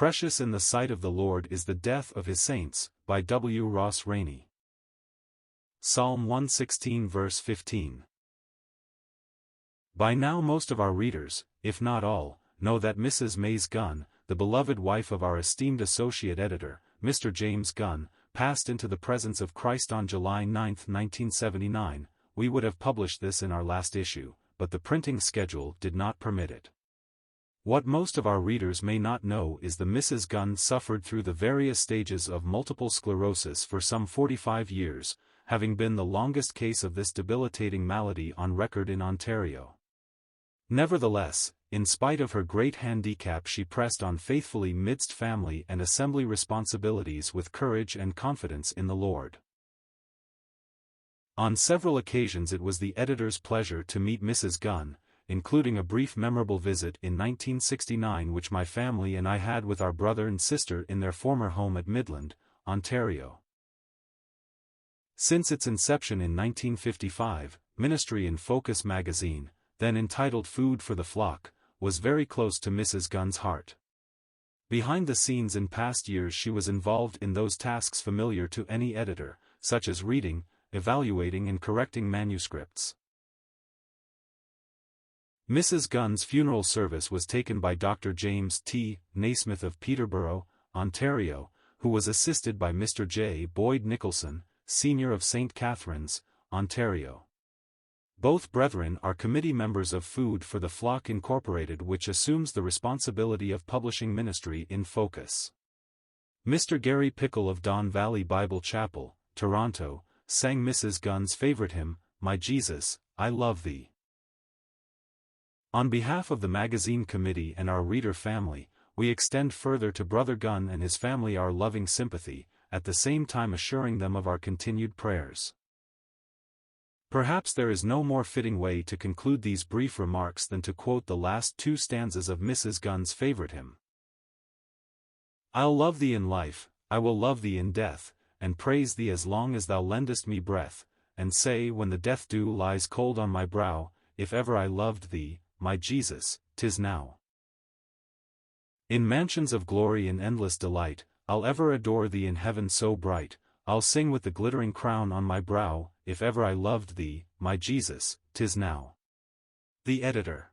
Precious in the sight of the Lord is the death of his saints, by W. Ross Rainey. Psalm 116 verse 15. By now most of our readers, if not all, know that Mrs. Mays Gunn, the beloved wife of our esteemed associate editor, Mr. James Gunn, passed into the presence of Christ on July 9, 1979. We would have published this in our last issue, but the printing schedule did not permit it. What most of our readers may not know is the Mrs. Gunn suffered through the various stages of multiple sclerosis for some 45 years, having been the longest case of this debilitating malady on record in Ontario. Nevertheless, in spite of her great handicap, she pressed on faithfully midst family and assembly responsibilities with courage and confidence in the Lord. On several occasions it was the editor's pleasure to meet Mrs. Gunn, including a brief memorable visit in 1969 which my family and I had with our brother and sister in their former home at Midland, Ontario. Since its inception in 1955, Ministry in Focus magazine, then entitled Food for the Flock, was very close to Mrs. Gunn's heart. Behind the scenes in past years she was involved in those tasks familiar to any editor, such as reading, evaluating and correcting manuscripts. Mrs. Gunn's funeral service was taken by Dr. James T. Naismith of Peterborough, Ontario, who was assisted by Mr. J. Boyd Nicholson, Senior of St. Catharines, Ontario. Both brethren are committee members of Food for the Flock Incorporated, which assumes the responsibility of publishing Ministry in Focus. Mr. Gary Pickle of Don Valley Bible Chapel, Toronto, sang Mrs. Gunn's favorite hymn, My Jesus, I Love Thee. On behalf of the magazine committee and our reader family, we extend further to Brother Gunn and his family our loving sympathy, at the same time assuring them of our continued prayers. Perhaps there is no more fitting way to conclude these brief remarks than to quote the last two stanzas of Mrs. Gunn's favorite hymn. I'll love thee in life, I will love thee in death, and praise thee as long as thou lendest me breath, and say when the death dew lies cold on my brow, if ever I loved thee, my Jesus, 'tis now. In mansions of glory and endless delight, I'll ever adore thee in heaven so bright, I'll sing with the glittering crown on my brow, if ever I loved thee, my Jesus, 'tis now. The Editor.